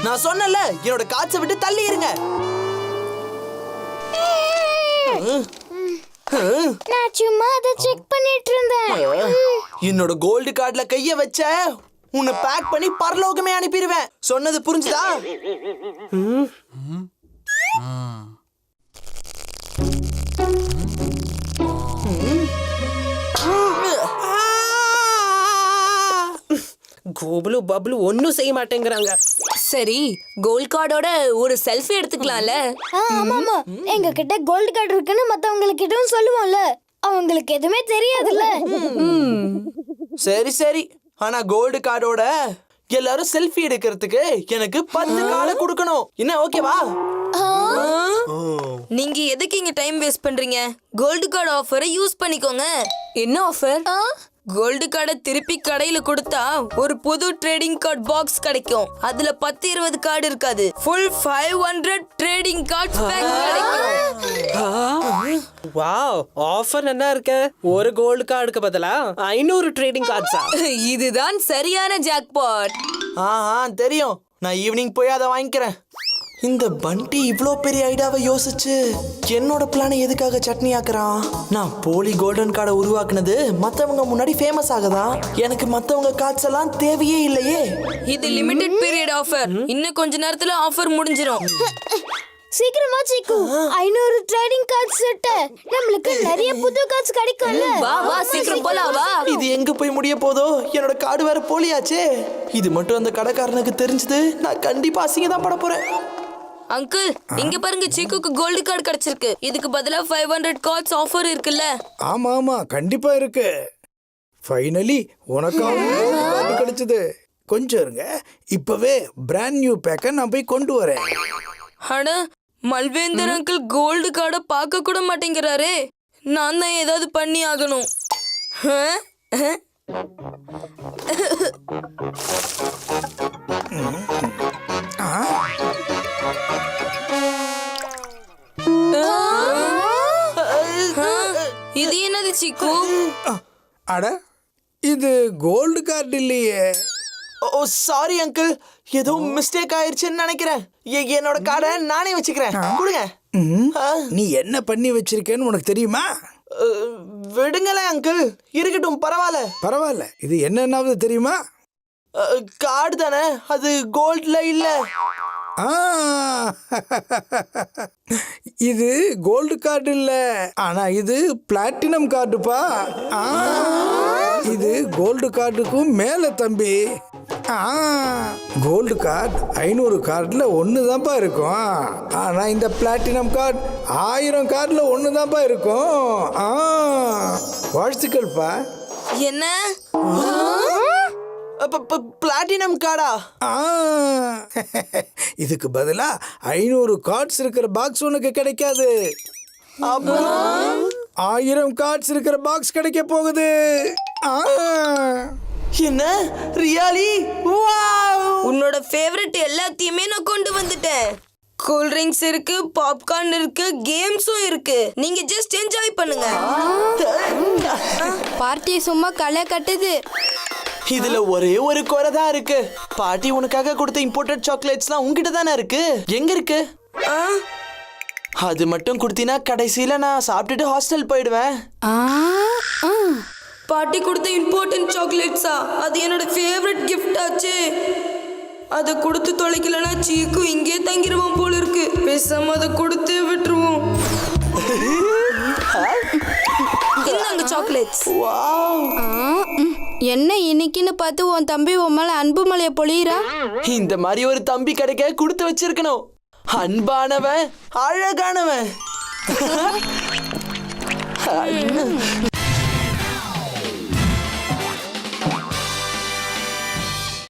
நான் சொன்னல என்னோட காற்றை விட்டு தள்ளி இருங்க. நான் சும்மா அதை செக் பண்ணிட்டு இருந்தேன். என்னோட கோல்டு கார்டுல கைய வச்ச உன்னை பேக் பண்ணி பரலோகமே அனுப்பிடுவேன். சொன்னது புரிஞ்சுதா? கோபுலு பப்ளு ஒன்னும் செய்ய மாட்டேங்கிறாங்க. சரி, கோல்ட் கார்டோட ஒரு செல்ஃபி எடுத்துக்கலாம்ல? ஆமாமா, எங்க கிட்ட கோல்டு கார்டு இருக்குன்னு மத்தவங்க கிட்டவும் சொல்லுவோம்ல. அவங்களுக்கு எதுவுமே தெரியாதுல்ல. சரி சரி, ஆனா கோல்டு கார்டோட எல்லாரும் செல்ஃபி எடுக்கிறதுக்கு எனக்கு 10 கார்டு கொடுக்கணும். என்ன ஓகேவா? நீங்க எதுக்கு இங்க டைம் வேஸ்ட் பண்றீங்க? கோல்டு கார்டு ஆஃபரை யூஸ் பண்ணிக்கோங்க. என்ன ஆஃபர்? கோல்டு கார்டை திருப்பி கடையில கொடுத்தா ஒரு புது ட்ரேடிங் கார்டு பாக்ஸ் கிடைக்கும். அதுல 10-20 கார்டு இருக்காது. ஃபுல் 500 ட்ரேடிங் கார்ட்ஸ் பேக் கிடைக்கும். வாவ், ஆஃபர் நல்லா இருக்க. ஒரு கோல்டு கார்டுக்கு பதிலா 500 ட்ரேடிங் கார்ட்ஸா? இதுதான் சரியான ஜாக்பாட். தெரியும். நான் ஈவினிங் போய் அதை வாங்கிக்கிறேன். இந்த பண்டி இவ்ளோ பெரிய ஐடியாவை யோசிச்சு என்னோட பிளானை எதுக்காக சட்னி ஆக்குறான்? நான் போலி கோல்டன் கார்டை உருவாக்குனது மத்தவங்க முன்னாடி ஃபேமஸ் ஆகதான். எனக்கு மத்தவங்க கார்ட்ஸ் எல்லாம் தேவையே இல்லையே. இது லிமிடெட் பீரியட் ஆஃபர். இன்னும் கொஞ்ச நேரத்துல ஆஃபர் முடிஞ்சிரும். சீக்கிரமா சீக்கு, 500 ட்ரேடிங் கார்ட்ஸ் செட். நமக்கு நிறைய புது கார்ட்ஸ் கிடைக்கும்ல. வா வா, சீக்கிரம் போலாம் வா. இது எங்க போய் முடிய போதோ? என்னோட கார்டு வேற போலியாச்சே. இது மட்டும் அந்த கடைக்காரனுக்கு தெரிஞ்சது நான் கண்டிப்பா அசிங்க தான் பட போறேன். அங்கிள், இங்க பாருங்க, சீக்குக்கு கோல்டு கார்டு கிடைச்சிருக்கு. இதுக்கு பதிலா 500 கார்ட்ஸ் ஆஃபர் இருக்குல்ல? ஆமா ஆமா, கண்டிப்பா இருக்கு. ஃபைனலி உனக்காகவும் கோல்டு கார்டு கிடைச்சது. கொஞ்சம் இருங்க, இப்பவே பிராண்ட் நியூ பேக்கை நான் போய் கொண்டு வரேன். அட, மல்வேந்தர் அங்கிள் கோல்டு கார்டை பார்க்க கூட மாட்டேங்கிறாரே. நான் தான் ஏதாவது பண்ணி ஆகணும். இது என்னது சீக்கு? அட, இது கோல்டு கார்டு இல்லையே. ஓ சாரி அங்கிள், ஏதோ மிஸ்டேக் ஆயிருச்சுன்னு நினைக்கிறேன். என்னோட கார்டை நானே வச்சுக்கிறேன். கொடுங்க. நீ என்ன பண்ணி வச்சிருக்கேன்னு உனக்கு தெரியுமா? விடுங்களேன் அங்கிள், இருக்கட்டும், பரவாயில்ல. பரவாயில்ல, இது என்னன்னாவது தெரியுமா? கார்டு தானே, அது கோல்ட்ல இல்ல. இது கோல்டு கார்டு இல்ல, ஆனா இது பிளாட்டினம் கார்டுப்பா. இது கோல்டு கார்டுக்கும் மேல தம்பி. கோல்டு கார்டு 500 கார்டுல ஒண்ணுதான்ப்பா இருக்கும். ஆனா இந்த பிளாட்டினம் கார்டு 1000 கார்டுல ஒண்ணுதான்ப்பா இருக்கும். வாழ்த்துக்கள்ப்பா. என்ன? பிளாட்டினம் கார்டா? இதுக்கு பதிலா 500 கார்ட்ஸ் இருக்கிற பாக்ஸ் உனக்கு கிடைக்காது. 1000 கார்ட்ஸ் இருக்கிற பாக்ஸ் கிடைக்க போகுது. என்ன ரியாலி? உன்னோட ஃபேவரட் எல்லாத்தையுமே நான் கொண்டு வந்துட்டேன். கூல் ட்ரிங்க்ஸ் இருக்கு, பாப்கார்ன் இருக்கு, கேம்ஸும் இருக்கு. நீங்க ஜஸ்ட் என்ஜாய் பண்ணுங்க. பார்ட்டி சும்மா களை கட்டுது. இதுல ஒரே ஒரு குறை தான் இருக்கு. பாட்டி உனக்காக கொடுத்த இம்போர்ட்டட் சாக்லேட்ஸ்லாம் உங்ககிட்ட தானே இருக்கு. எங்க இருக்கு? அது மட்டும் கொடுத்தீனா கடைசியில நான் சாப்பிட்டுட்டு ஹாஸ்டல் போயிடுவேன். பாட்டி கொடுத்த இம்பார்ட்டன்ட் சாக்லேட்ஸா? அது என்னோட ஃபேவரட் கிஃப்ட் ஆச்சு. அதை கொடுத்து தொலைக்கலனா சீக்கு இங்கே தங்கிடுவோம் போல இருக்கு. பேசாம அதை கொடுத்து விட்டுருவோம். இந்தாங்க சாக்லேட்ஸ். என்ன இன்னைக்குன்னு பார்த்து உன் தம்பி உன் மேல அன்பு மலைய பொழியிறா? இந்த மாதிரி ஒரு தம்பி கிடைக்க கொடுத்து வச்சிருக்கணும். அன்பானவன், அழகானவன்.